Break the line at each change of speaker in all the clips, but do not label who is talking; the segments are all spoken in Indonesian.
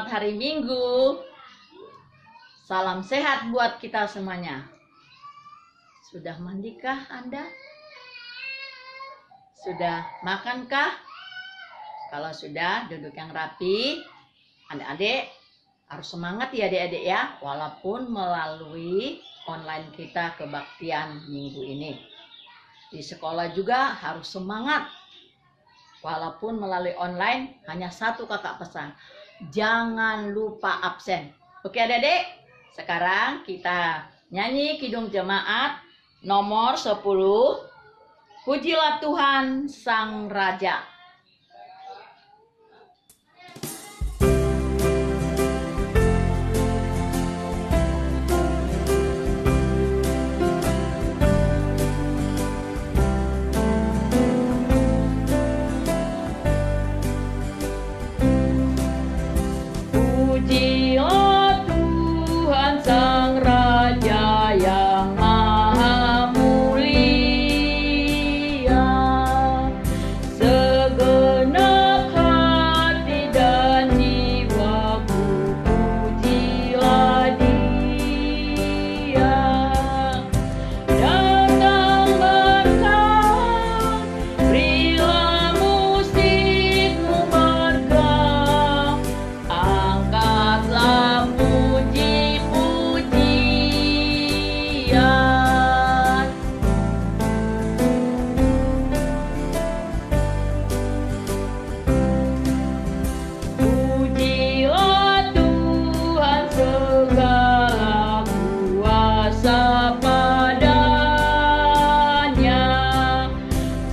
Selamat hari Minggu. Salam sehat buat kita semuanya. Sudah mandikah Anda? Sudah makankah? Kalau sudah, duduk yang rapi. Adik-adik harus semangat ya adik-adik ya. Walaupun melalui online kita kebaktian minggu ini. Di sekolah juga harus semangat. Walaupun melalui online, hanya satu kakak pesan. Jangan lupa absen. Oke adik-adik, sekarang kita nyanyi Kidung Jemaat nomor 10. Pujilah Tuhan Sang Raja. Pujilah Tuhan Sang Raja yang Maha Mulia, segenap hati dan jiwaku pujilah Dia. Datang berkah, berilah musikmu bergerak, angkatlah puji-pujian. Pujilah Tuhan segala kuasa padanya,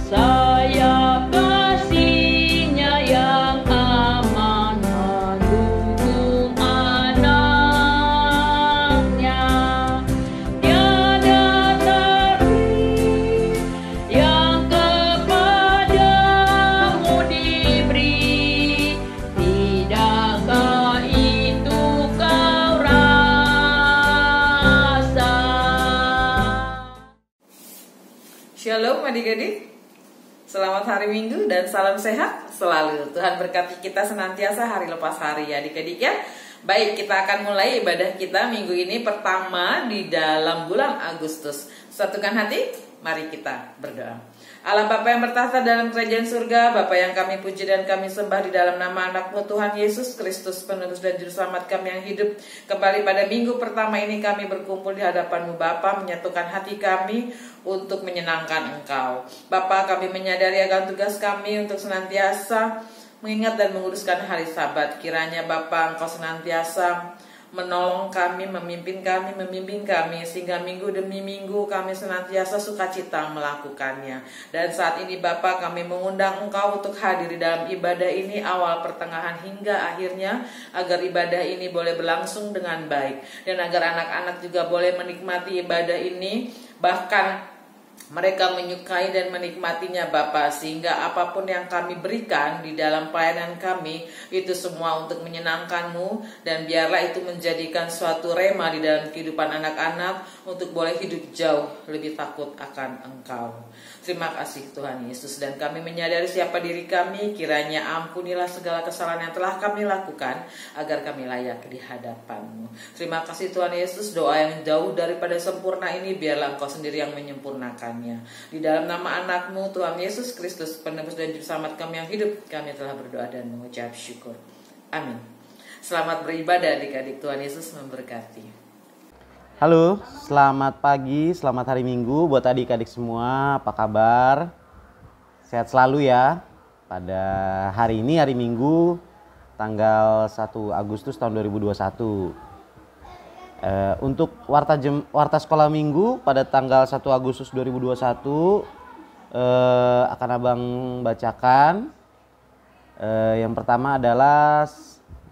sayap kasih-Nya yang aman mendukung anak-Nya. Tiada terhenti yang kepadamu diberi, tidakkah itu kau rasa?
Shalom adik-adik, selamat hari Minggu dan salam sehat selalu. Tuhan berkati kita senantiasa hari lepas hari ya adik-adik ya. Baik, kita akan mulai ibadah kita minggu ini pertama di dalam bulan Agustus. Satukan hati, mari kita berdoa. Allah Bapa yang bertahta dalam kerajaan surga, Bapa yang kami puji dan kami sembah di dalam nama anak-Mu Tuhan Yesus Kristus, penebus dan juru selamat kami yang hidup. Kembali pada minggu pertama ini kami berkumpul di hadapan-Mu Bapa, menyatukan hati kami untuk menyenangkan Engkau. Bapa, kami menyadari akan tugas kami untuk senantiasa mengingat dan menguruskan hari Sabat. Kiranya Bapa Engkau senantiasa menolong kami, memimpin kami, membimbing kami, sehingga minggu demi minggu kami senantiasa sukacita melakukannya. Dan saat ini Bapa, kami mengundang Engkau untuk hadir di dalam ibadah ini, awal, pertengahan, hingga akhirnya, agar ibadah ini boleh berlangsung dengan baik, dan agar anak-anak juga boleh menikmati ibadah ini, bahkan mereka menyukai dan menikmatinya Bapa, sehingga apapun yang kami berikan di dalam pelayanan kami itu semua untuk menyenangkan-Mu, dan biarlah itu menjadikan suatu rema di dalam kehidupan anak-anak untuk boleh hidup jauh lebih takut akan Engkau. Terima kasih Tuhan Yesus, dan kami menyadari siapa diri kami, kiranya ampunilah segala kesalahan yang telah kami lakukan agar kami layak di hadapan-Mu. Terima kasih Tuhan Yesus, doa yang jauh daripada sempurna ini biarlah Engkau sendiri yang menyempurnakan. Di dalam nama anak-Mu Tuhan Yesus Kristus, penebus dan juru selamat kami yang hidup, kami telah berdoa dan mengucap syukur. Amin. Selamat beribadah adik-adik, Tuhan Yesus memberkati.
Halo, selamat pagi, selamat hari Minggu buat adik-adik semua. Apa kabar? Sehat selalu ya. Pada hari ini, hari Minggu, tanggal 1 Agustus tahun 2021. Untuk warta sekolah minggu pada tanggal 1 Agustus 2021 akan abang bacakan. Yang pertama adalah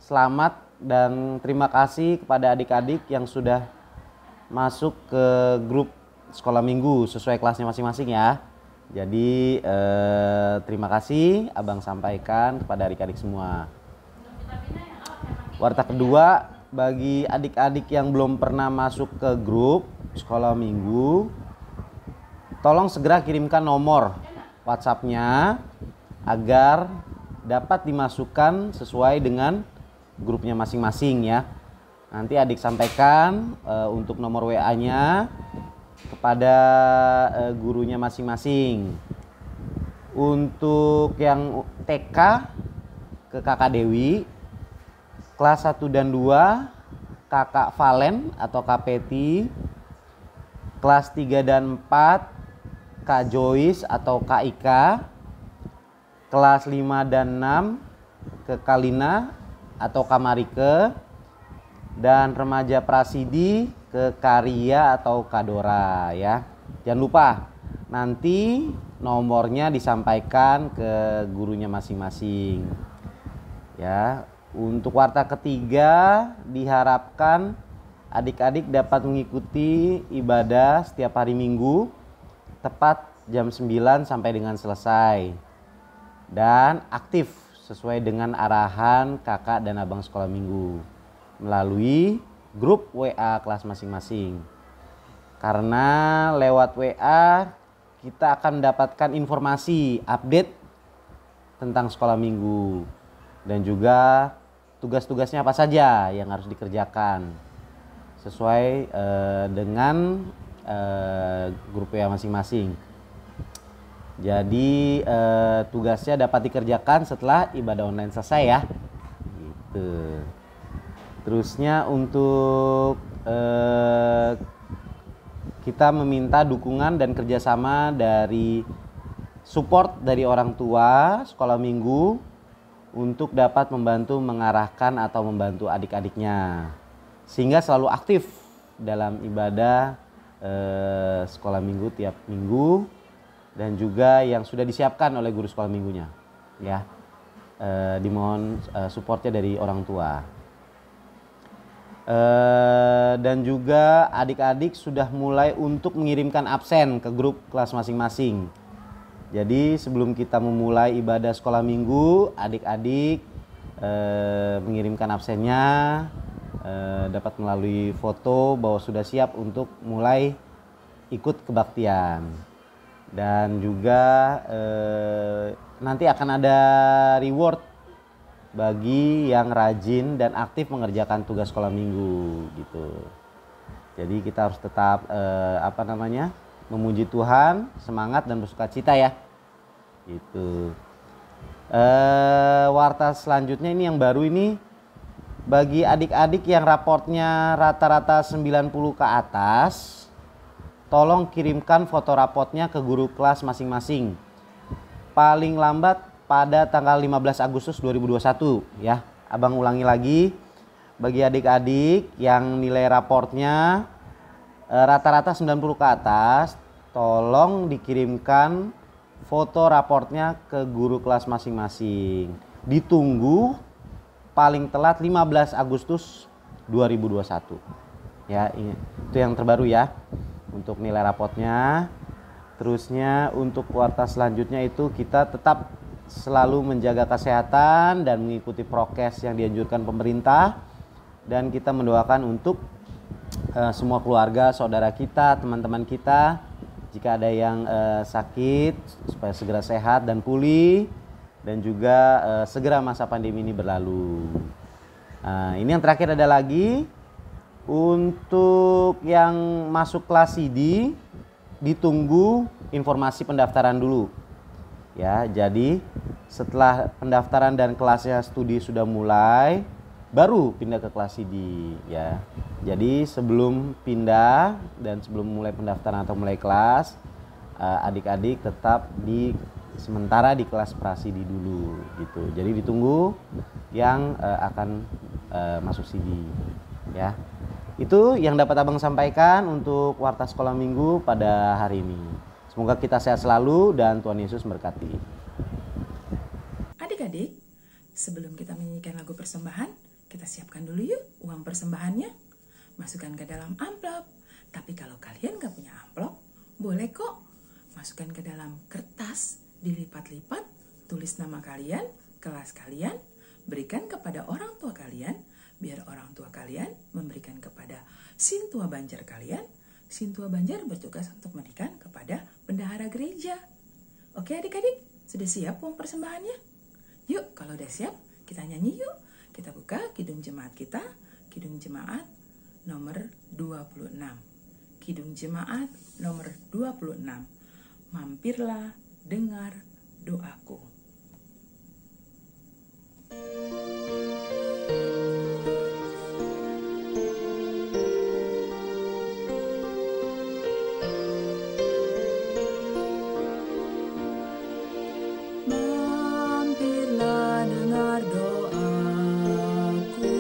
selamat dan terima kasih kepada adik-adik yang sudah masuk ke grup sekolah minggu sesuai kelasnya masing-masing ya. Jadi terima kasih abang sampaikan kepada adik-adik semua. Warta kedua, bagi adik-adik yang belum pernah masuk ke grup sekolah minggu, tolong segera kirimkan nomor WhatsApp-nya agar dapat dimasukkan sesuai dengan grupnya masing-masing ya. Nanti adik sampaikan untuk nomor WA-nya kepada gurunya masing-masing. Untuk yang TK ke Kakak Dewi, kelas 1 dan 2 Kakak Valen atau Kak Peti, kelas 3 dan 4 Kak Joyce atau Kak Ika, kelas 5 dan 6 ke Kalina atau Kak Marike, dan remaja Prasidi ke Karia atau Kadora ya. Jangan lupa nanti nomornya disampaikan ke gurunya masing-masing. Ya, untuk warta ketiga diharapkan adik-adik dapat mengikuti ibadah setiap hari Minggu tepat jam 9 sampai dengan selesai. Dan aktif sesuai dengan arahan kakak dan abang sekolah minggu melalui grup WA kelas masing-masing. Karena lewat WA kita akan mendapatkan informasi update tentang sekolah minggu dan juga tugas-tugasnya apa saja yang harus dikerjakan sesuai dengan grup WA masing-masing. Jadi tugasnya dapat dikerjakan setelah ibadah online selesai ya. Gitu. Terusnya untuk kita meminta dukungan dan kerjasama dari support dari orang tua sekolah minggu untuk dapat membantu mengarahkan atau membantu adik-adiknya sehingga selalu aktif dalam ibadah sekolah minggu tiap minggu, dan juga yang sudah disiapkan oleh guru sekolah minggunya ya. Dimohon supportnya dari orang tua. Dan juga adik-adik sudah mulai untuk mengirimkan absen ke grup kelas masing-masing. Jadi sebelum kita memulai ibadah sekolah minggu, adik-adik mengirimkan absennya, dapat melalui foto bahwa sudah siap untuk mulai ikut kebaktian. Dan juga nanti akan ada reward bagi yang rajin dan aktif mengerjakan tugas sekolah minggu gitu. Jadi kita harus tetap memuji Tuhan, semangat dan bersukacita ya. Gitu. Warta selanjutnya ini yang baru ini, bagi adik-adik yang raportnya rata-rata 90 ke atas, tolong kirimkan foto raportnya ke guru kelas masing-masing. Paling lambat pada tanggal 15 Agustus 2021 ya. Abang ulangi lagi, bagi adik-adik yang nilai raportnya rata-rata 90 ke atas, tolong dikirimkan foto raportnya ke guru kelas masing-masing. Ditunggu paling telat 15 Agustus 2021 ya. Itu yang terbaru ya untuk nilai raportnya. Terusnya untuk kuartal selanjutnya itu kita tetap selalu menjaga kesehatan dan mengikuti prokes yang dianjurkan pemerintah, dan kita mendoakan untuk semua keluarga, saudara kita, teman-teman kita, jika ada yang sakit supaya segera sehat dan pulih, dan juga segera masa pandemi ini berlalu. Ini yang terakhir ada lagi untuk yang masuk kelas CD, ditunggu informasi pendaftaran dulu. Ya, jadi setelah pendaftaran dan kelasnya studi sudah mulai, baru pindah ke kelas CD ya. Jadi sebelum pindah dan sebelum mulai pendaftaran atau mulai kelas, adik-adik tetap sementara di kelas prasidi dulu gitu. Jadi ditunggu yang akan masuk CD ya. Itu yang dapat abang sampaikan untuk warta sekolah minggu pada hari ini. Semoga kita sehat selalu dan Tuhan Yesus memberkati.
Adik-adik, sebelum kita menyanyikan lagu persembahan, kita siapkan dulu yuk uang persembahannya. Masukkan ke dalam amplop. Tapi kalau kalian gak punya amplop, boleh kok masukkan ke dalam kertas, dilipat-lipat, tulis nama kalian, kelas kalian, berikan kepada orang tua kalian, biar orang tua kalian memberikan kepada Sintua Banjar kalian. Sintua Banjar bertugas untuk memberikan kepada bendahara gereja. Oke adik-adik, sudah siap uang persembahannya? Yuk, kalau udah siap, kita nyanyi yuk. Kita buka Kidung Jemaat kita, Kidung Jemaat nomor 26. Kidung Jemaat nomor 26. Mampirlah, dengar doaku. Mampirlah, dengar doaku,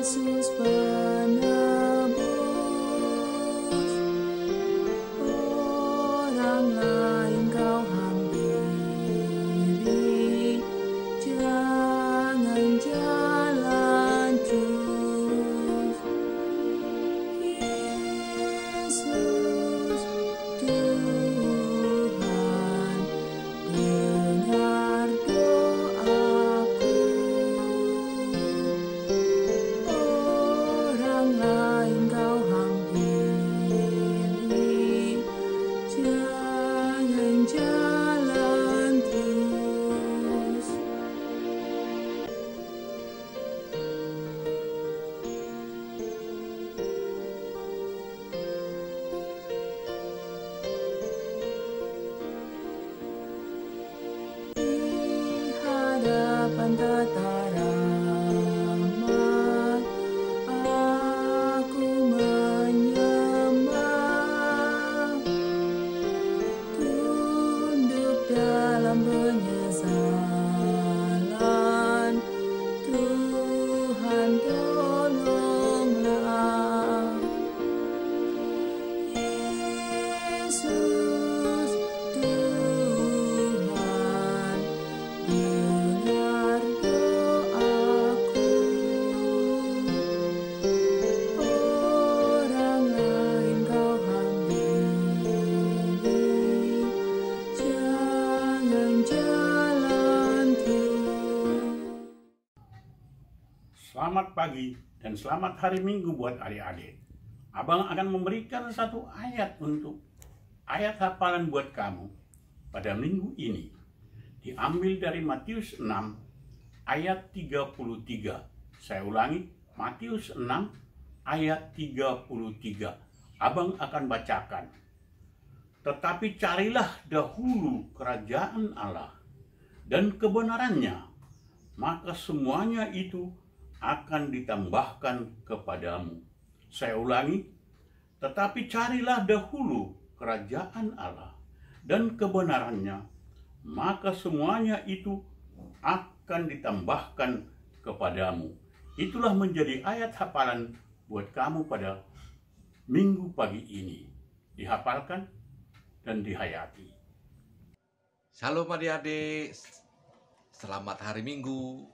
Yesus penebus. Orang lain kau hampiri, jangan jalan terus. Yesus Tuhan, dengar doaku. Orang lain kau hampiri, jangan jalan terus. Di hadapan tata rahmat, aku menyembah, tunduk dalam penyesalan. Tuhan tolonglah. Yesus Tuhan, dengar doaku. Orang lain kau hampiri, jangan jalan terus.
Selamat pagi dan selamat hari Minggu buat adik-adik. Abang akan memberikan satu ayat untuk ayat hafalan buat kamu pada minggu ini. Diambil dari Matius 6 ayat 33. Saya ulangi, Matius 6 ayat 33. Abang akan bacakan. Tetapi carilah dahulu kerajaan Allah dan kebenarannya, maka semuanya itu akan ditambahkan kepadamu. Saya ulangi, tetapi carilah dahulu kerajaan Allah dan kebenarannya, maka semuanya itu akan ditambahkan kepadamu. Itulah menjadi ayat hafalan buat kamu pada minggu pagi ini. Dihafalkan dan dihayati.
Shalom adik-adik, selamat hari Minggu.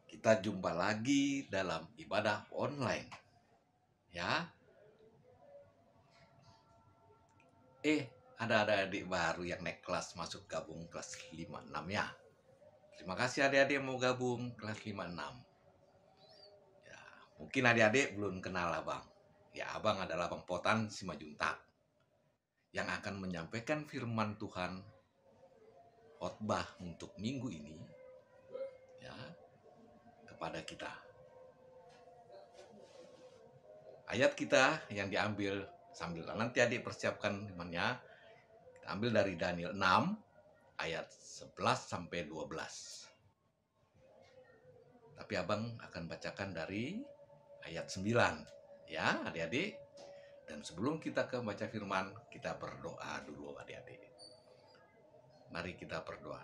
Kita jumpa lagi dalam ibadah online, ya. Ada adik baru yang naik kelas, masuk gabung kelas 5-6 ya. Terima kasih adik-adik yang mau gabung kelas 5-6. Ya, mungkin adik-adik belum kenal abang. Ya, abang adalah Bang Potan Simajuntak yang akan menyampaikan firman Tuhan khotbah untuk minggu ini, ya, kepada kita. Ayat kita yang diambil sambil nanti adik persiapkan imannya, kita ambil dari Daniel 6 ayat 11 sampai 12. Tapi abang akan bacakan dari ayat 9, ya adik-adik. Dan sebelum kita ke baca firman, kita berdoa dulu adik-adik. Mari kita berdoa.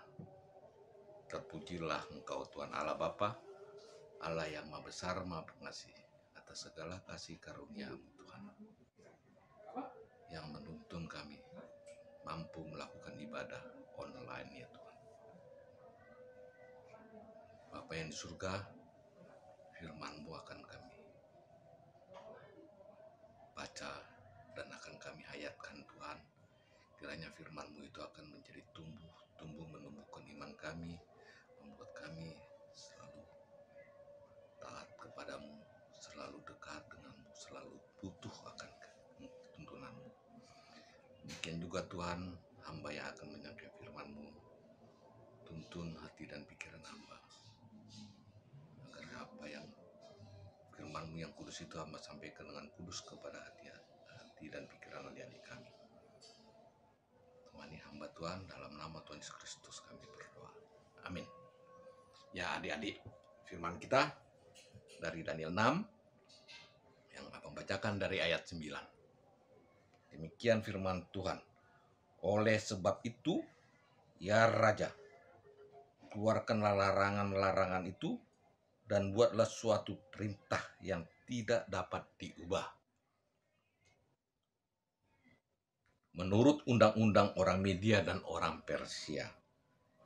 Terpujilah Engkau Tuhan Allah Bapa, Allah yang Maha Besar, Maha Pengasih, atas segala kasih karunia-Mu Tuhan, yang menuntun kami mampu melakukan ibadah online ya Tuhan. Bapa yang di surga, firman-Mu akan kami baca dan akan kami hayatkan Tuhan. Kiranya firman-Mu itu akan menjadi tumbuh menumbuhkan iman kami, membuat kami selalu taat kepadamu, selalu dekat denganmu, selalu butuh akan tuntunanmu. Demikian juga Tuhan, hamba yang akan menyampaikan firman-Mu, tuntun hati dan pikiran hamba, agar apa yang firman-Mu yang kudus itu hamba sampaikan dengan kudus kepada hati dan pikiran adik-adik kami. Temani hamba Tuhan, dalam nama Tuhan Yesus Kristus kami berdoa. Amin. Ya adik-adik, firman kita dari Daniel 6 yang abang bacakan dari ayat 9. Demikian firman Tuhan. Oleh sebab itu, ya Raja, keluarkanlah larangan-larangan itu dan buatlah suatu perintah yang tidak dapat diubah. Menurut undang-undang orang Media dan orang Persia,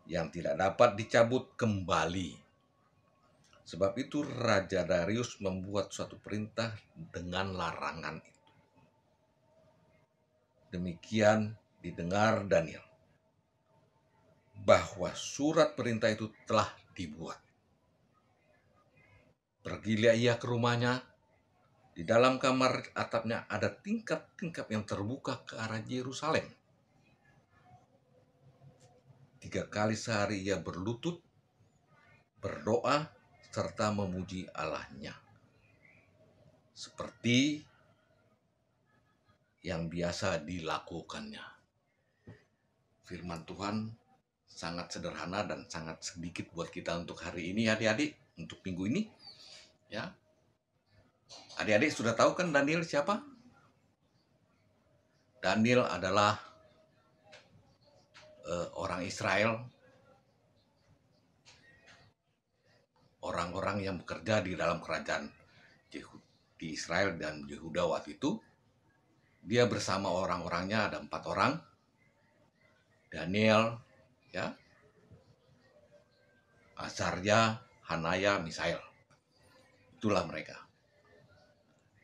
yang tidak dapat dicabut kembali. Sebab itu Raja Darius membuat suatu perintah dengan larangan itu. Demikian didengar Daniel, bahwa surat perintah itu telah dibuat. Pergilah ia ke rumahnya. Di dalam kamar atapnya ada tingkap-tingkap yang terbuka ke arah Yerusalem. 3 kali sehari ia berlutut, berdoa, serta memuji Allahnya, seperti yang biasa dilakukannya. Firman Tuhan sangat sederhana dan sangat sedikit buat kita untuk hari ini, adik-adik, untuk minggu ini. Ya, adik-adik sudah tahu kan Daniel siapa? Daniel adalah orang Israel, orang-orang yang bekerja di dalam kerajaan di Israel dan Yehuda waktu itu. Dia bersama orang-orangnya ada 4 orang. Daniel, ya, Azarya, Hanaya, Misael. Itulah mereka.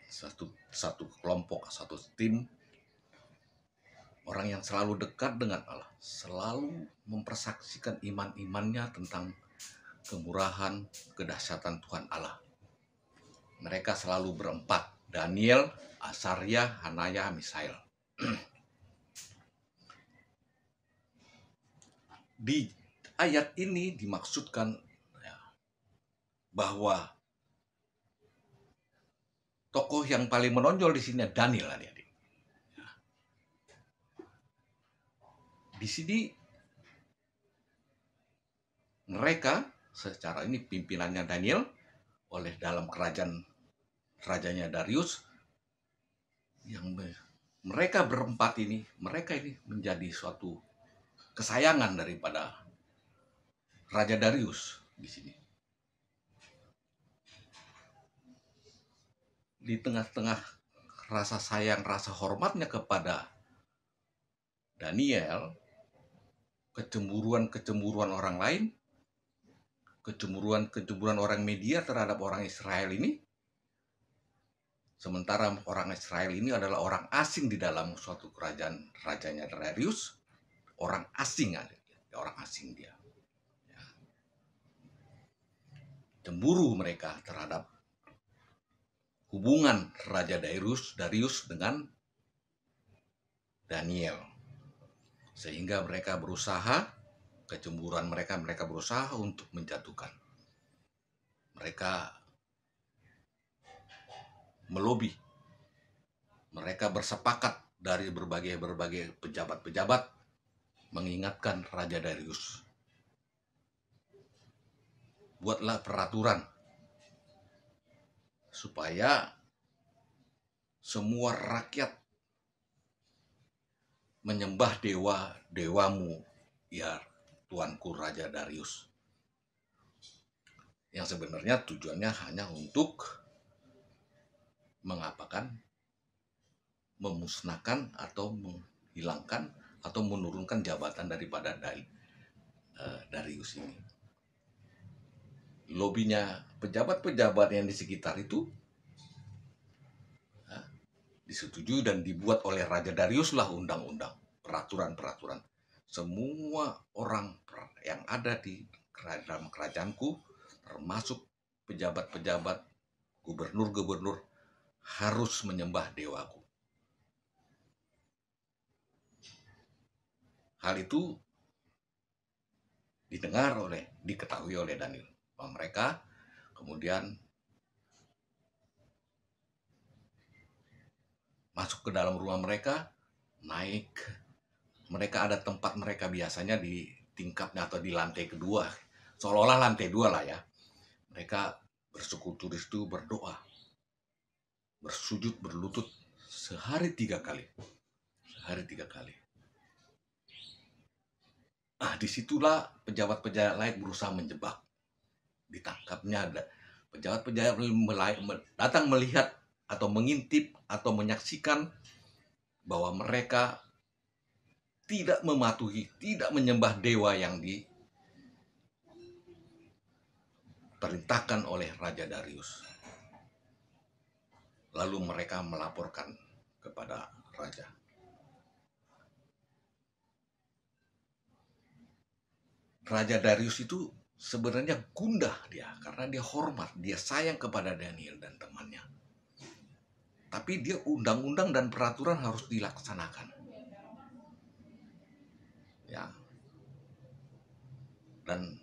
Satu kelompok, satu tim. Orang yang selalu dekat dengan Allah, selalu mempersaksikan iman-imannya tentang kemurahan, kedahsyatan Tuhan Allah. Mereka selalu berempat, Daniel, Azarya, Hanaya, Misael. Di ayat ini dimaksudkan ya, bahwa tokoh yang paling menonjol di sini Daniel, adik-adik. Ya. Di sini mereka secara ini pimpinannya Daniel oleh dalam kerajaan rajanya Darius, yang mereka berempat ini, mereka ini menjadi suatu kesayangan daripada Raja Darius di sini. Di tengah-tengah rasa sayang, rasa hormatnya kepada Daniel, kecemburuan orang lain, kecemburuan orang Media terhadap orang Israel ini. Sementara orang Israel ini adalah orang asing di dalam suatu kerajaan rajanya Darius, orang asing dia. Ya. Cemburu mereka terhadap hubungan Raja Darius dengan Daniel. Sehingga mereka berusaha, kecemburuan mereka berusaha untuk menjatuhkan. Mereka melobi. Mereka bersepakat dari berbagai pejabat-pejabat mengingatkan Raja Darius. Buatlah peraturan supaya semua rakyat menyembah dewamu, ya Tuanku Raja Darius. Yang sebenarnya tujuannya hanya untuk memusnahkan atau menghilangkan atau menurunkan jabatan daripada Darius ini. Lobinya pejabat-pejabat yang di sekitar itu disetujui dan dibuat oleh Raja Darius lah undang-undang, peraturan-peraturan. Semua orang yang ada di dalam kerajaanku, termasuk pejabat-pejabat, gubernur-gubernur, harus menyembah dewaku. Hal itu diketahui oleh Daniel. Bahwa mereka kemudian masuk ke dalam rumah mereka, naik. Mereka ada tempat mereka biasanya di tingkatnya atau di lantai kedua. Seolah-olah lantai 2 lah ya. Mereka bersekutu di situ, berdoa, bersujud, berlutut sehari 3 kali. Sehari 3 kali. Disitulah pejabat-pejabat lain berusaha menjebak. Ditangkapnya ada pejabat-pejabat datang melihat atau mengintip atau menyaksikan bahwa mereka tidak mematuhi, tidak menyembah dewa yang diperintahkan oleh Raja Darius. Lalu mereka melaporkan kepada raja. Raja Darius itu sebenarnya gundah dia karena dia hormat, dia sayang kepada Daniel dan temannya. Tapi dia undang-undang dan peraturan harus dilaksanakan. Ya. Dan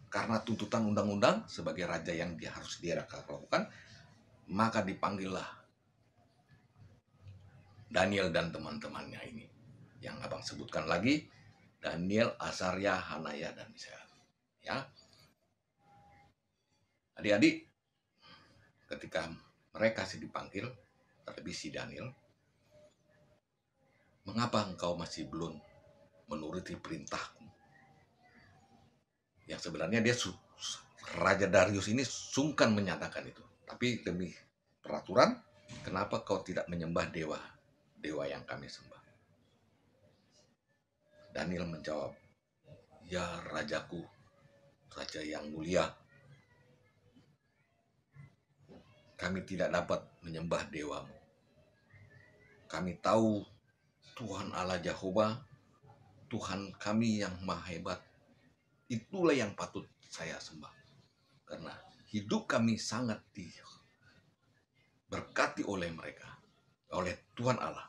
karena tuntutan undang-undang sebagai raja yang harus dia lakukan, maka dipanggillah Daniel dan teman-temannya ini. Yang abang sebutkan lagi, Daniel, Azaria, Hanaya, dan Misael. Ya. Adik-adik, ketika mereka dipanggil, terlebih si Daniel, mengapa engkau masih belum menuruti perintahku? Yang sebenarnya Raja Darius ini sungkan menyatakan itu. Tapi demi peraturan, kenapa kau tidak menyembah dewa yang kami sembah? Daniel menjawab, ya rajaku, raja yang mulia, kami tidak dapat menyembah dewamu. Kami tahu Tuhan Allah Jehovah, Tuhan kami yang maha hebat, itulah yang patut saya sembah. Karena hidup kami sangat diberkati oleh mereka, oleh Tuhan Allah.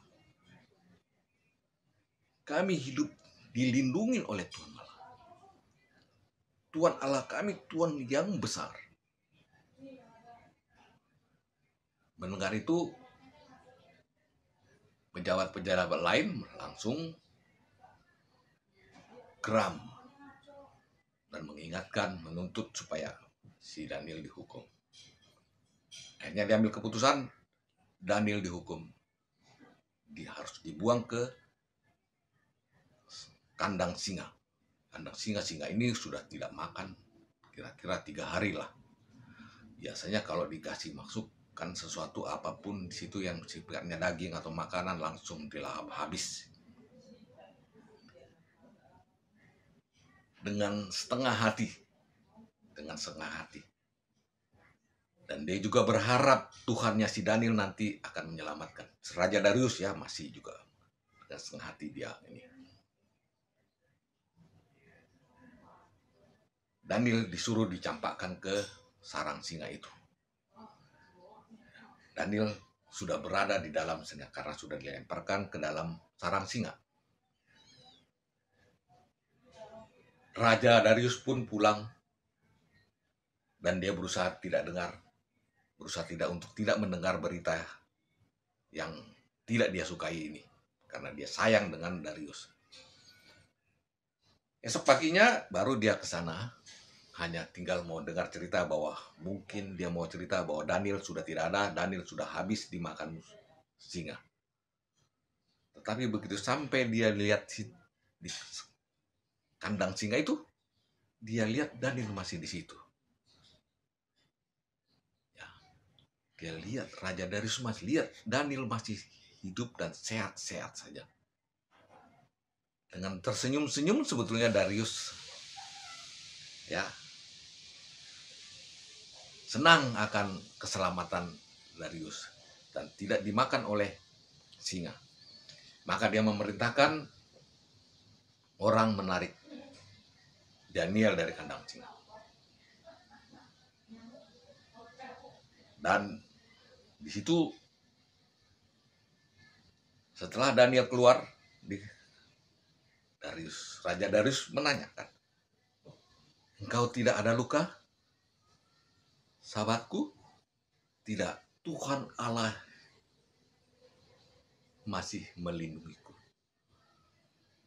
Kami hidup dilindungi oleh Tuhan Allah. Tuhan Allah kami, Tuhan yang besar. Mendengar itu, pejabat-pejabat lain langsung geram dan mengingatkan, menuntut supaya si Daniel dihukum. Akhirnya diambil keputusan, Daniel dihukum. Dia harus dibuang ke kandang singa. Kandang singa ini sudah tidak makan kira-kira 3 hari lah. Biasanya kalau dikasih masukkan sesuatu apapun di situ yang sifatnya daging atau makanan langsung dilahap habis. Dengan setengah hati. Dan dia juga berharap Tuhannya si Daniel nanti akan menyelamatkan. Raja Darius ya masih juga dengan setengah hati dia ini. Daniel disuruh dicampakkan ke sarang singa itu. Daniel sudah berada di dalam singa karena sudah dilemparkan ke dalam sarang singa. Raja Darius pun pulang dan dia berusaha tidak untuk tidak mendengar berita yang tidak dia sukai ini karena dia sayang dengan Darius. Esok paginya baru dia ke sana, hanya tinggal mau dengar cerita bahwa mungkin dia mau cerita bahwa Daniel sudah tidak ada, Daniel sudah habis dimakan singa. Tetapi begitu sampai dia lihat di kandang singa itu, dia lihat Daniel masih di situ. Ya, dia lihat Raja Darius masih lihat Daniel masih hidup dan sehat-sehat saja. Dengan tersenyum-senyum sebetulnya Darius ya senang akan keselamatan Darius dan tidak dimakan oleh singa. Maka dia memerintahkan orang menarik Daniel dari kandang singa. Dan di situ setelah Daniel keluar Raja Darius menanyakan, engkau tidak ada luka, sahabatku? Tidak, Tuhan Allah masih melindungiku.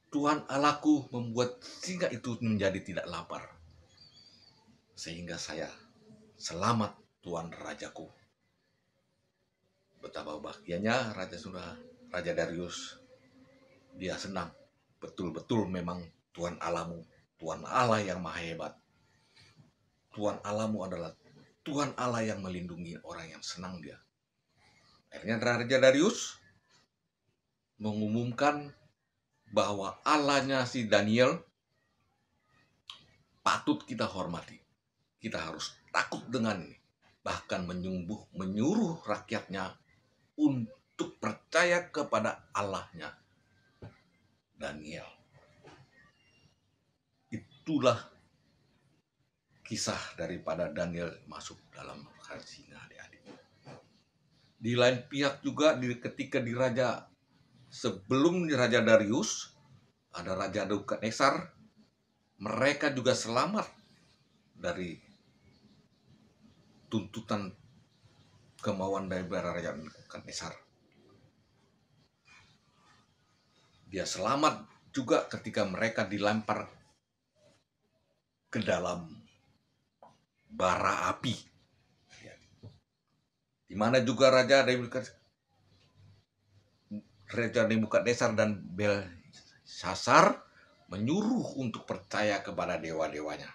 Tuhan Allahku membuat singa itu menjadi tidak lapar, sehingga saya selamat, Tuhan Rajaku. Betapa bahagianya Raja Darius. Dia senang. Betul-betul memang Tuhan Allahmu, Tuhan Allah yang maha hebat. Tuhan Allahmu adalah Tuhan Allah yang melindungi orang yang senang dia. Akhirnya Raja Darius mengumumkan bahwa Allahnya si Daniel patut kita hormati. Kita harus takut dengan ini. Bahkan menyuruh rakyatnya untuk percaya kepada Allahnya Daniel. Itulah kisah daripada Daniel masuk dalam kandang singa, adik-adik. Di lain pihak juga ketika sebelum Raja Darius ada Raja Nebukadnezar, mereka juga selamat dari tuntutan kemauan dari Raja Nebukadnezar. Dia selamat juga ketika mereka dilempar ke dalam bara api. Di mana juga Raja Nebukadnezar dan Belshazzar menyuruh untuk percaya kepada dewa-dewanya.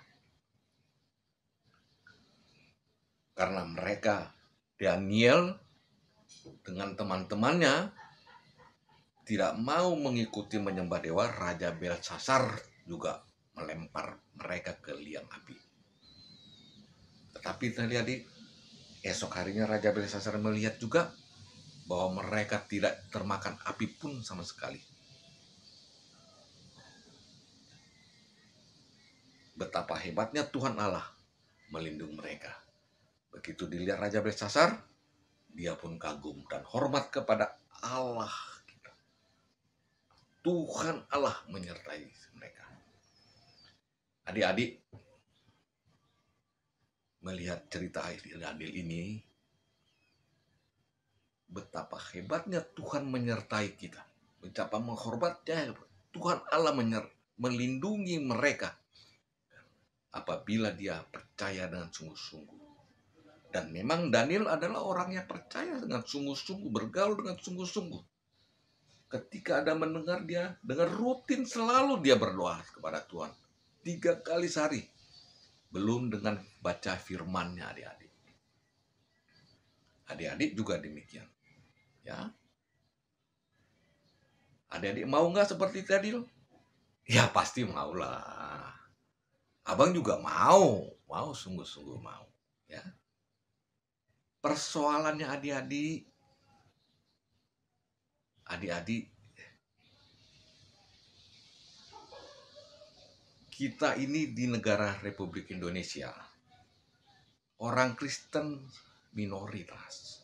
Karena mereka, Daniel dengan teman-temannya tidak mau mengikuti menyembah dewa, Raja Belshazzar juga melempar mereka ke liang api. Tetapi adik-adik, esok harinya Raja Belshazzar melihat juga bahwa mereka tidak termakan api pun sama sekali. Betapa hebatnya Tuhan Allah melindungi mereka. Begitu dilihat Raja Belshazzar, dia pun kagum dan hormat kepada Allah. Tuhan Allah menyertai mereka. Adik-adik, melihat cerita Daniel ini, betapa hebatnya Tuhan menyertai kita. Betapa menghormatnya Tuhan Allah melindungi mereka apabila dia percaya dengan sungguh-sungguh. Dan memang Daniel adalah orang yang percaya dengan sungguh-sungguh, bergaul dengan sungguh-sungguh. Ketika ada mendengar, dia dengan rutin selalu dia berdoa kepada Tuhan 3 kali sehari. Belum dengan baca firman-Nya, adik-adik. Adik-adik juga demikian. Ya. Adik-adik mau nggak seperti Daniel? Ya pasti maulah. Abang juga mau sungguh-sungguh mau. Ya. Persoalannya adik-adik, kita ini di negara Republik Indonesia, orang Kristen minoritas.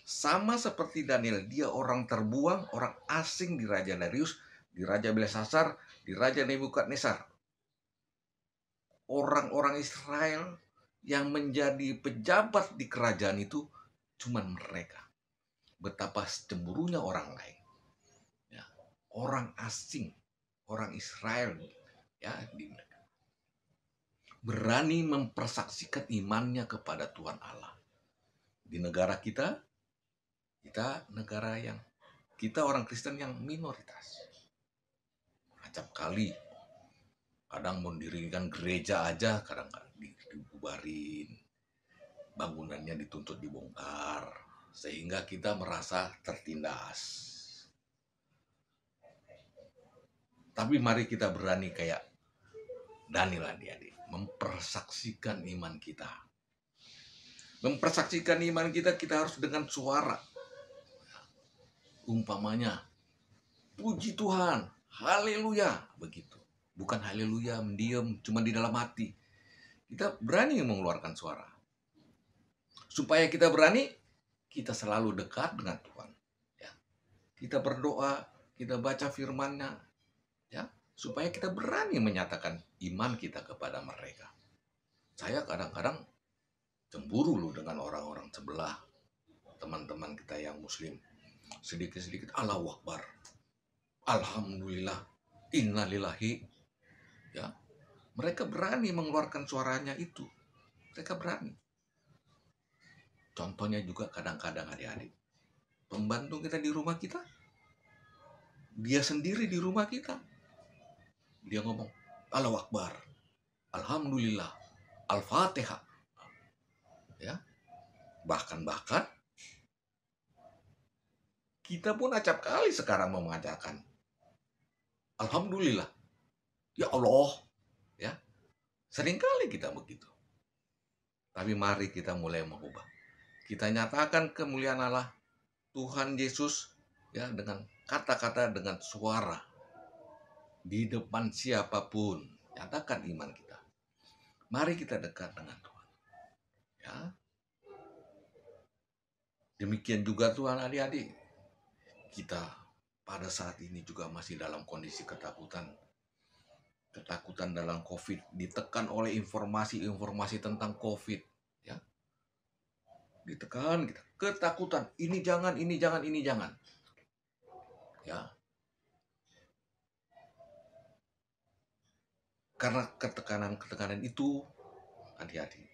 Sama seperti Daniel, dia orang terbuang, orang asing di Raja Darius, di Raja Belshazzar, di Raja Nebukadnezar. Orang-orang Israel yang menjadi pejabat di kerajaan itu cuman mereka. Betapa cemburunya orang lain. Ya, orang asing, orang Israel, ya, berani mempersaksikan imannya kepada Tuhan Allah. Di negara kita negara yang kita orang Kristen yang minoritas. Acap kali kadang mendirikan gereja aja kadang dibubarin, bangunannya dituntut dibongkar, sehingga kita merasa tertindas. Tapi mari kita berani kayak Daniel, adik-adik, mempersaksikan iman kita. Mempersaksikan iman kita harus dengan suara. Umpamanya, puji Tuhan, haleluya, begitu. Bukan haleluya mendiam cuma di dalam hati. Kita berani mengeluarkan suara. Supaya kita berani, kita selalu dekat dengan Tuhan. Ya. Kita berdoa, kita baca firman-Nya, ya, supaya kita berani menyatakan iman kita kepada mereka. Saya kadang-kadang cemburu loh dengan orang-orang sebelah, teman-teman kita yang muslim. Sedikit-sedikit Allahu Akbar, Alhamdulillah, Innalillahi. Ya, mereka berani mengeluarkan suaranya itu. Mereka berani. Contohnya juga kadang-kadang adik-adik, pembantu kita di rumah kita, dia sendiri di rumah kita, dia ngomong Allahu Akbar, Alhamdulillah, Al-Fatihah. Ya, bahkan kita pun acap kali sekarang mau mengajarkan Alhamdulillah, ya Allah, ya. Seringkali kita begitu. Tapi mari kita mulai mengubah. Kita nyatakan kemuliaan Allah, Tuhan Yesus, ya, dengan kata-kata, dengan suara di depan siapapun. Nyatakan iman kita. Mari kita dekat dengan Tuhan. Ya. Demikian juga Tuhan adik-adik. Kita pada saat ini juga masih dalam kondisi ketakutan. Ketakutan dalam COVID, ditekan oleh informasi-informasi tentang COVID, ya. Ditekan kita, ketakutan, ini jangan, ini jangan, ini jangan. Ya. Karena ketekanan itu, adik-adik,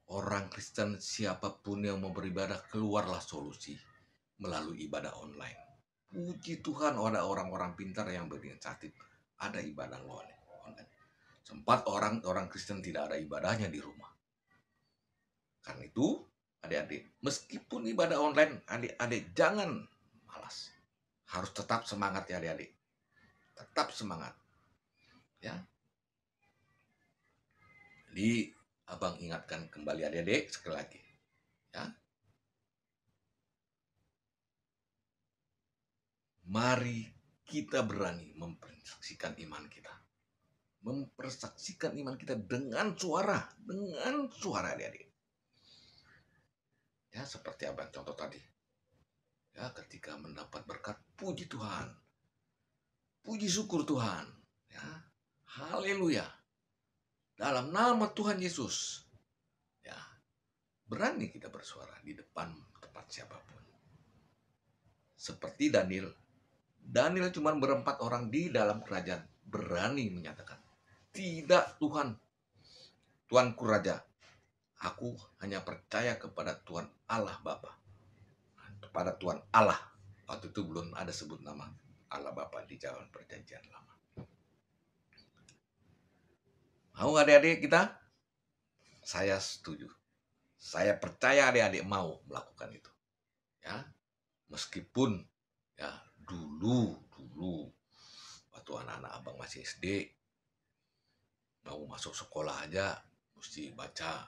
orang Kristen siapapun yang mau beribadah, keluarlah solusi melalui ibadah online. Puji Tuhan, ada orang-orang pintar yang berinisiatif, ada ibadah online. Sempat orang Kristen tidak ada ibadahnya di rumah. Karena itu, adik-adik, meskipun ibadah online, adik-adik jangan malas. Harus tetap semangat ya adik-adik. Tetap semangat. Ya. Jadi, abang ingatkan kembali adik-adik sekali lagi. Ya. Mari kita berani mempersaksikan iman kita. Mempersaksikan iman kita dengan suara adik-adik. Ya, seperti abang contoh tadi. Ya, ketika mendapat berkat, puji Tuhan. Puji syukur Tuhan. Ya, haleluya. Dalam nama Tuhan Yesus. Ya, berani kita bersuara di depan tempat siapapun. Seperti Daniel cuma berempat orang di dalam kerajaan, berani menyatakan, tidak Tuhan, Tuanku Raja, aku hanya percaya kepada Tuhan Allah Bapa, kepada Tuhan Allah. Waktu itu belum ada sebut nama Allah Bapa di zaman perjanjian lama. Mau adik-adik kita? Saya setuju. Saya percaya adik-adik mau melakukan itu. Ya, meskipun ya dulu waktu anak-anak abang masih SD, mau masuk sekolah aja mesti baca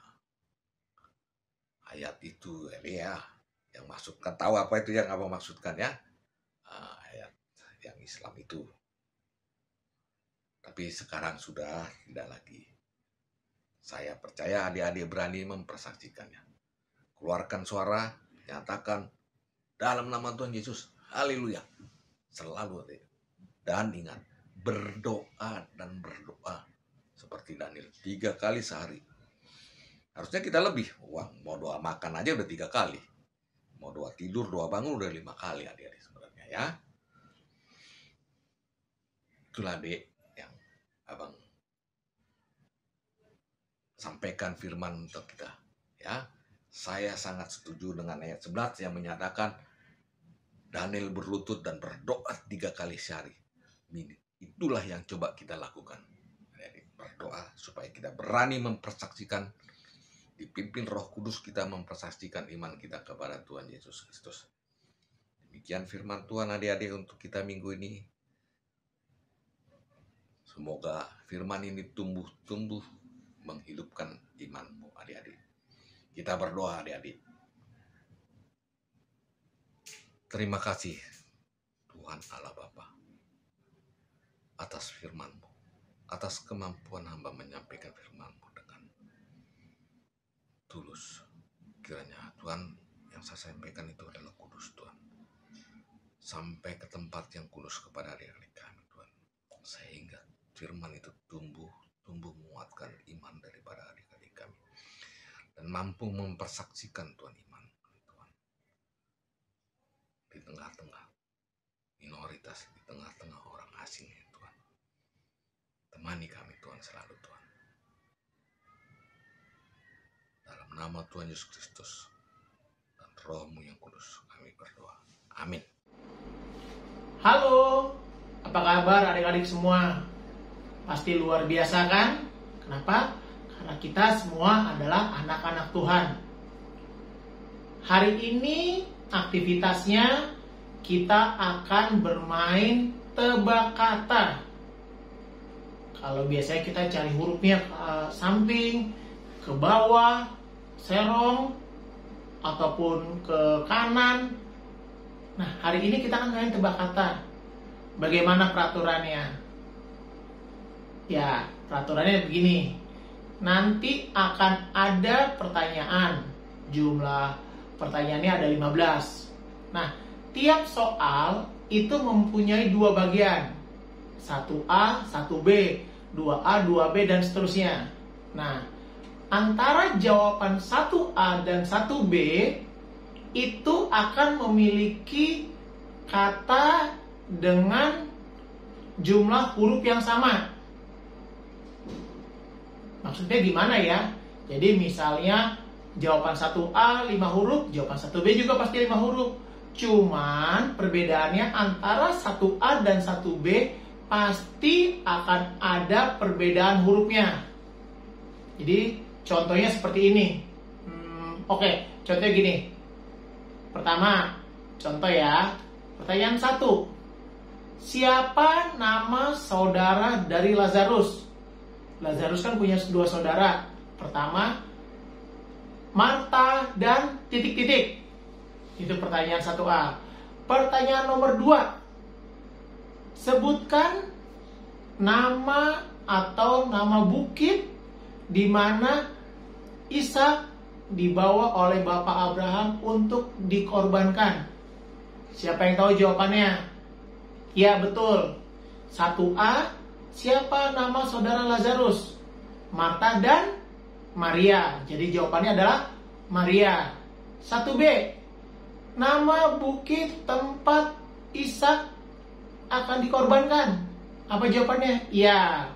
ayat itu ya, yang masukkan, tahu apa itu yang abang maksudkan ya, ayat yang Islam itu. Tapi sekarang sudah tidak lagi. Saya percaya adik-adik berani mempersaksikannya. Keluarkan suara, nyatakan dalam nama Tuhan Yesus, haleluya. Selalu adik. Dan ingat, berdoa dan berdoa. Seperti Daniel, 3 kali sehari. Harusnya kita lebih. Wah, mau doa makan aja udah 3 kali. Mau doa tidur, doa bangun udah 5 kali adik-adik sebenarnya ya. Itulah adik yang abang sampaikan firman untuk kita. Ya, saya sangat setuju dengan ayat 11 yang menyatakan Daniel berlutut dan berdoa 3 kali sehari. Itulah yang coba kita lakukan. Berdoa supaya kita berani mempersaksikan, dipimpin Roh Kudus kita mempersaksikan iman kita kepada Tuhan Yesus Kristus. Demikian firman Tuhan adik-adik untuk kita minggu ini. Semoga firman ini tumbuh menghidupkan imanmu adik-adik. Kita berdoa adik-adik. Terima kasih Tuhan Allah Bapa atas firman-Mu, atas kemampuan hamba menyampaikan firman-Mu dengan tulus. Kiranya Tuhan yang saya sampaikan itu adalah kudus Tuhan. Sampai ke tempat yang kudus kepada adik-adik kami Tuhan. sehingga firman itu tumbuh menguatkan iman daripada adik-adik kami dan mampu mempersaksikan Tuhan iman Tuhan di tengah-tengah minoritas, di tengah-tengah orang asing ya Tuhan. Temani kami Tuhan selalu Tuhan. Dalam nama Tuhan Yesus Kristus dan Roh-Mu yang kudus kami berdoa. Amin.
Halo, apa kabar adik-adik semua? Pasti luar biasa kan? Kenapa? Karena kita semua adalah anak-anak Tuhan. Hari ini aktivitasnya kita akan bermain tebak kata. Kalau biasanya kita cari hurufnya ke samping, ke bawah, serong, ataupun ke kanan. Nah, hari ini kita akan main tebak kata. Bagaimana peraturannya? Ya, peraturannya begini. Nanti akan ada pertanyaan. Jumlah pertanyaannya ada 15. Nah, tiap soal itu mempunyai 2 bagian. 1A, 1B, 2A, 2B, dan seterusnya. Nah, antara jawaban 1A dan 1B itu akan memiliki kata dengan jumlah huruf yang sama. Maksudnya gimana ya? Jadi misalnya jawaban 1A 5 huruf, jawaban 1B juga pasti 5 huruf. Cuman perbedaannya antara 1A dan 1B pasti akan ada perbedaan hurufnya. Jadi contohnya seperti ini. Oke, contohnya gini. Pertama, contoh ya. Pertanyaan 1. Siapa nama saudara dari Lazarus? Lazarus kan punya 2 saudara. Pertama, Marta dan titik-titik. Itu pertanyaan 1A. Pertanyaan nomor 2. Sebutkan nama atau nama bukit di mana Ishak dibawa oleh Bapak Abraham untuk dikorbankan. Siapa yang tahu jawabannya? Ya, betul. 1A, siapa nama saudara Lazarus? Marta dan Maria. Jadi jawabannya adalah Maria. 1B, nama bukit tempat Ishak akan dikorbankan. Apa jawabannya? Ya,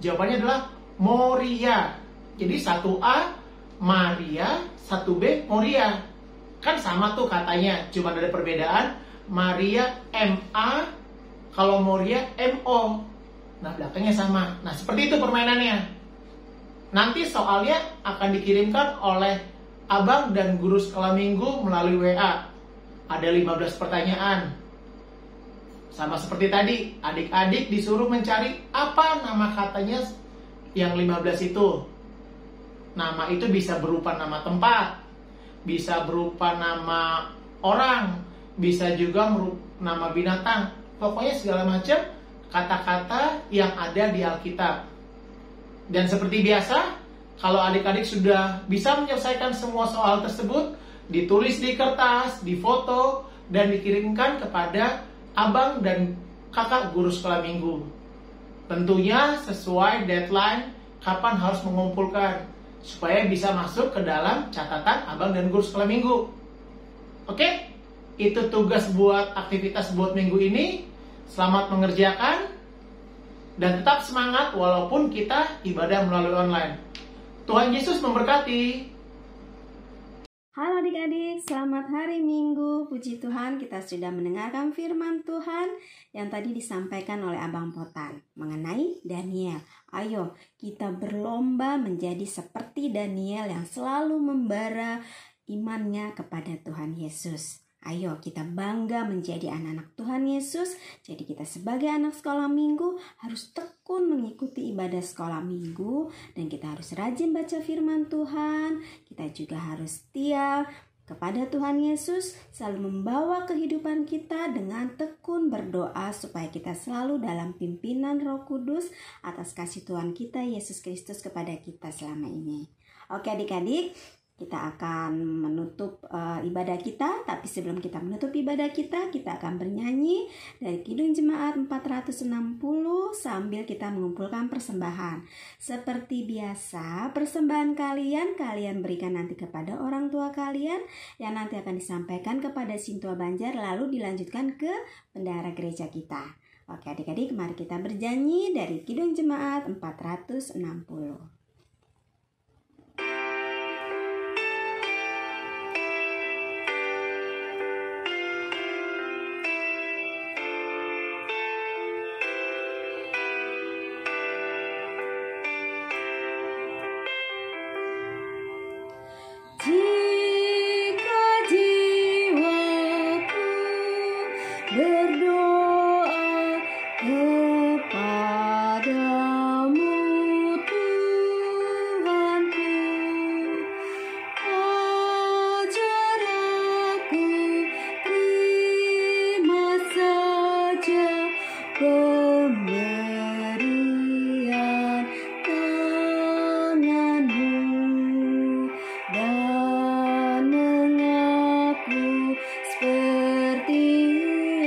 jawabannya adalah Moria. Jadi 1A Maria, 1B Moria. Kan sama tuh katanya, cuma ada perbedaan. Maria MA, kalau Moria MO. Nah, belakangnya sama. Nah, seperti itu permainannya. Nanti soalnya akan dikirimkan oleh abang dan guru sekolah minggu melalui WA. Ada 15 pertanyaan. Sama seperti tadi, adik-adik disuruh mencari apa nama katanya yang 15 itu. Nama itu bisa berupa nama tempat, bisa berupa nama orang, bisa juga nama binatang. Pokoknya segala macam kata-kata yang ada di Alkitab. Dan seperti biasa, kalau adik-adik sudah bisa menyelesaikan semua soal tersebut, ditulis di kertas, difoto, dan dikirimkan kepada abang dan kakak guru sekolah minggu. Tentunya sesuai deadline kapan harus mengumpulkan, supaya bisa masuk ke dalam catatan abang dan guru sekolah minggu. Oke? Itu tugas buat aktivitas buat minggu ini. Selamat mengerjakan dan tetap semangat walaupun kita ibadah melalui online. Tuhan Yesus memberkati.
Halo adik-adik, selamat hari Minggu. Puji Tuhan, kita sudah mendengarkan firman Tuhan yang tadi disampaikan oleh Abang Potan mengenai Daniel. Ayo, kita berlomba menjadi seperti Daniel yang selalu membara imannya kepada Tuhan Yesus. Ayo kita bangga menjadi anak-anak Tuhan Yesus. Jadi kita sebagai anak sekolah minggu harus tekun mengikuti ibadah sekolah minggu. Dan kita harus rajin baca firman Tuhan. Kita juga harus setia kepada Tuhan Yesus. Selalu membawa kehidupan kita dengan tekun berdoa. Supaya kita selalu dalam pimpinan Roh Kudus atas kasih Tuhan kita Yesus Kristus kepada kita selama ini. Oke adik-adik. kita akan menutup ibadah kita. Tapi sebelum kita menutup ibadah kita akan bernyanyi dari Kidung Jemaat 460 sambil kita mengumpulkan persembahan. Seperti biasa, persembahan kalian berikan nanti kepada orang tua kalian yang nanti akan disampaikan kepada Sintua Banjar, lalu dilanjutkan ke bendahara gereja kita. Oke adik-adik, mari kita bernyanyi dari Kidung Jemaat 460.
Jika jiwaku berdoa kepadamu Tuhanku, ajar aku terima saja pemberian tanganmu dan mengaku seperti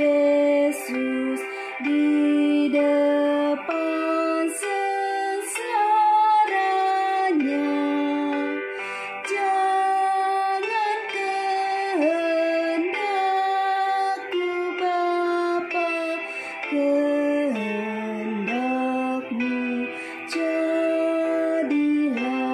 Yesus di depan sengsaranya. Jangan kehendakku Bapa, kehendakmu jadilah.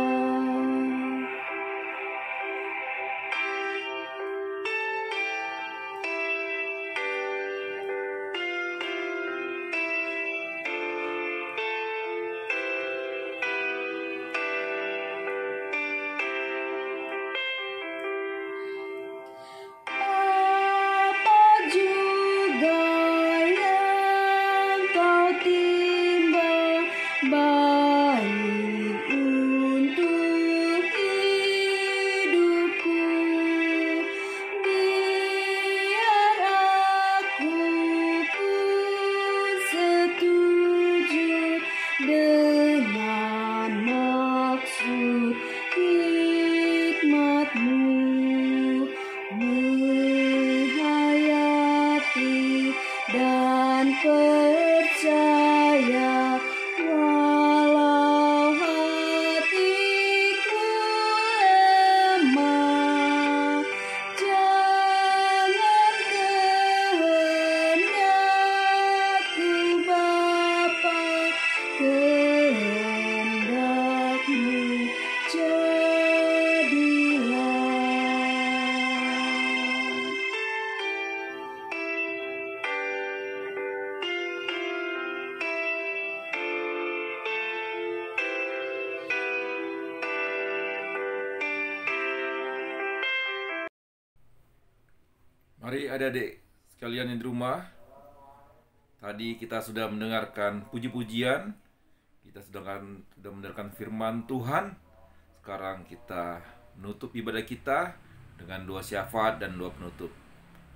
Apa juga yang kau timbang baik untuk hidupku, biar aku pun setuju dengan maksud hikmatmu, menghayati dan percaya walau hatiku lemah. Jangan kehendakku Bapa, kehendakmu jadilah.
Mari adik-adik sekalian yang di rumah, tadi kita sudah mendengarkan puji-pujian, kita sudah mendengarkan firman Tuhan. Sekarang kita menutup ibadah kita dengan doa syafaat dan doa penutup.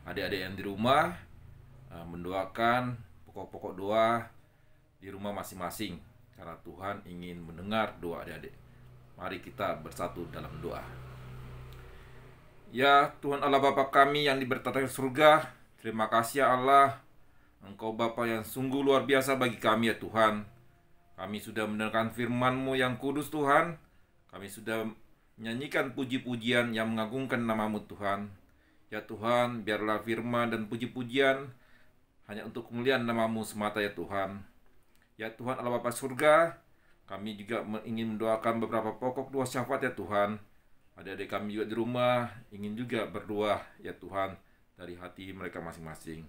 Adik-adik yang di rumah mendoakan pokok-pokok doa di rumah masing-masing, karena Tuhan ingin mendengar doa adik-adik. Mari kita bersatu dalam doa. Ya Tuhan Allah Bapa kami yang di bertata di surga, terima kasih ya Allah, Engkau Bapa yang sungguh luar biasa bagi kami ya Tuhan. Kami sudah mendengarkan firman-Mu yang kudus Tuhan. Kami sudah menyanyikan puji-pujian yang mengagungkan nama-Mu Tuhan. Ya Tuhan, biarlah firman dan puji-pujian hanya untuk kemuliaan nama-Mu semata ya Tuhan. Ya Tuhan Allah Bapa surga, kami juga ingin mendoakan beberapa pokok doa syafaat ya Tuhan. Adik-adik kami juga di rumah ingin juga berdoa ya Tuhan dari hati mereka masing-masing.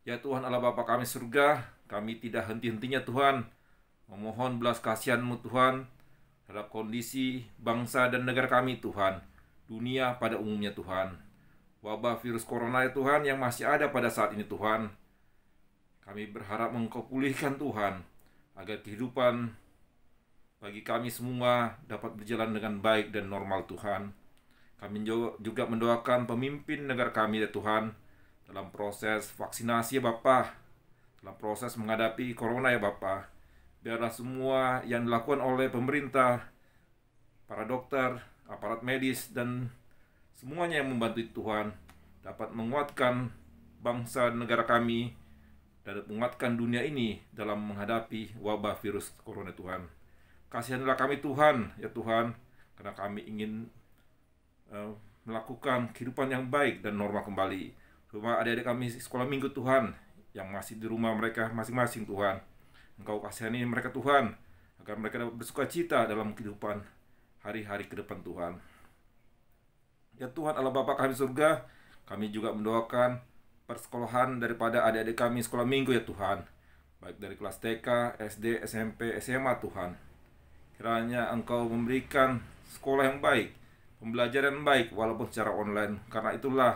Ya Tuhan Allah Bapa kami surga, kami tidak henti-hentinya Tuhan memohon belas kasihan-Mu Tuhan terhadap kondisi bangsa dan negara kami Tuhan, dunia pada umumnya Tuhan. Wabah virus corona ya Tuhan yang masih ada pada saat ini Tuhan. Kami berharap Engkau pulihkan Tuhan, agar kehidupan bagi kami semua dapat berjalan dengan baik dan normal Tuhan. Kami juga mendoakan pemimpin negara kami ya Tuhan, dalam proses vaksinasi ya Bapa, dalam proses menghadapi corona ya Bapa. Biarlah semua yang dilakukan oleh pemerintah, para dokter, aparat medis, dan semuanya yang membantu Tuhan dapat menguatkan bangsa dan negara kami dan menguatkan dunia ini dalam menghadapi wabah virus corona Tuhan. Kasihanilah kami Tuhan, ya Tuhan, karena kami ingin melakukan kehidupan yang baik dan normal kembali. Cuma adik-adik kami sekolah minggu Tuhan, yang masih di rumah mereka masing-masing Tuhan, Engkau kasihani mereka Tuhan, agar mereka dapat bersuka cita dalam kehidupan hari-hari ke depan Tuhan. Ya Tuhan Allah Bapa kami surga, kami juga mendoakan persekolahan daripada adik-adik kami sekolah minggu ya Tuhan, baik dari kelas TK, SD, SMP, SMA Tuhan. Kiranya Engkau memberikan sekolah yang baik, pembelajaran yang baik walaupun secara online, karena itulah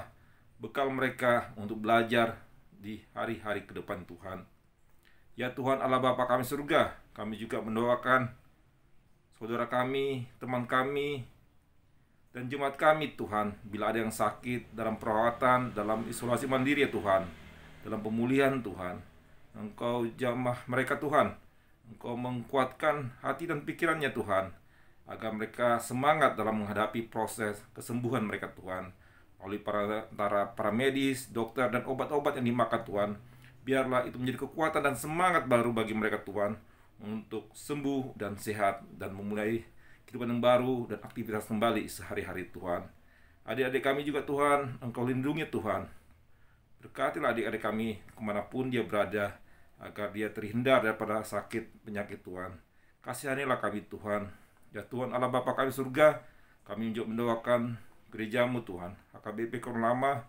bekal mereka untuk belajar di hari-hari ke depan Tuhan. Ya Tuhan Allah Bapa kami surga, kami juga mendoakan saudara kami, teman kami, dan jemaat kami Tuhan, bila ada yang sakit dalam perawatan, dalam isolasi mandiri ya Tuhan, dalam pemulihan Tuhan, Engkau jamah mereka Tuhan, Engkau menguatkan hati dan pikirannya Tuhan, agar mereka semangat dalam menghadapi proses kesembuhan mereka Tuhan, melalui para medis, dokter, dan obat-obat yang dimakan Tuhan. Biarlah itu menjadi kekuatan dan semangat baru bagi mereka Tuhan, untuk sembuh dan sehat dan memulai kehidupan yang baru dan aktivitas kembali sehari-hari Tuhan. Adik-adik kami juga Tuhan, Engkau lindungi Tuhan. Berkatilah adik-adik kami kemanapun dia berada, agar dia terhindar daripada sakit penyakit Tuhan. Kasihanilah kami Tuhan. Ya Tuhan Allah Bapa kami surga, kami juga mendoakan gerejamu Tuhan, HKBP Kornlama,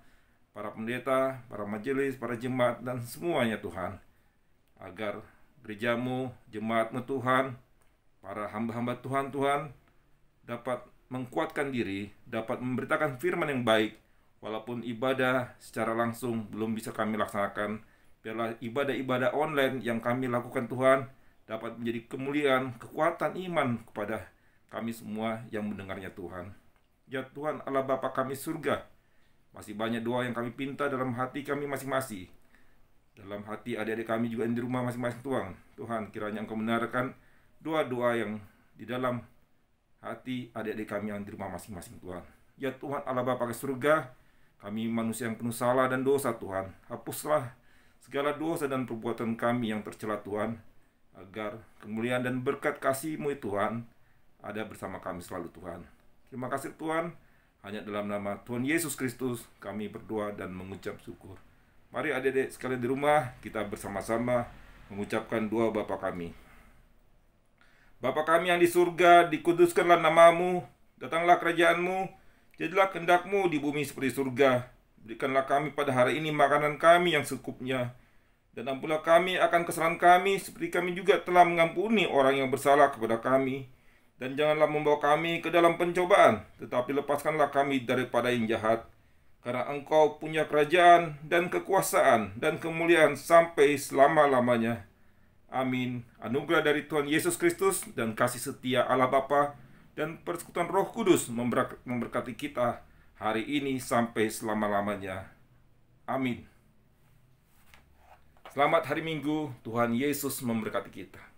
para pendeta, para majelis, para jemaat, dan semuanya Tuhan, agar gerejamu, jemaatmu Tuhan, para hamba-hamba Tuhan dapat mengkuatkan diri, dapat memberitakan firman yang baik, walaupun ibadah secara langsung belum bisa kami laksanakan. Biarlah ibadah-ibadah online yang kami lakukan Tuhan dapat menjadi kemuliaan, kekuatan iman kepada kami semua yang mendengarnya Tuhan. Ya Tuhan Allah Bapa kami surga, masih banyak doa yang kami pinta dalam hati kami masing-masing, dalam hati adik-adik kami juga yang di rumah masing-masing Tuhan. Tuhan, kiranya Engkau mendengarkan doa-doa yang di dalam hati adik-adik kami yang di rumah masing-masing Tuhan. Ya Tuhan Allah Bapa ke surga, kami manusia yang penuh salah dan dosa Tuhan. Hapuslah segala dosa dan perbuatan kami yang tercela Tuhan, agar kemuliaan dan berkat kasih-Mu Tuhan ada bersama kami selalu Tuhan. Terima kasih Tuhan, hanya dalam nama Tuhan Yesus Kristus kami berdoa dan mengucap syukur. Mari adik-adik sekalian di rumah, kita bersama-sama mengucapkan doa Bapa kami. Bapa kami yang di surga, dikuduskanlah namamu, datanglah kerajaan-Mu, jadilah kehendak-Mu di bumi seperti surga. Berikanlah kami pada hari ini makanan kami yang secukupnya, dan ampunilah kami akan kesalahan kami, seperti kami juga telah mengampuni orang yang bersalah kepada kami. Dan janganlah membawa kami ke dalam pencobaan, tetapi lepaskanlah kami daripada yang jahat. Karena Engkau punya kerajaan dan kekuasaan dan kemuliaan sampai selama-lamanya. Amin. Anugerah dari Tuhan Yesus Kristus dan kasih setia Allah Bapa dan persekutuan Roh Kudus memberkati kita hari ini sampai selama-lamanya. Amin. Selamat hari Minggu, Tuhan Yesus memberkati kita.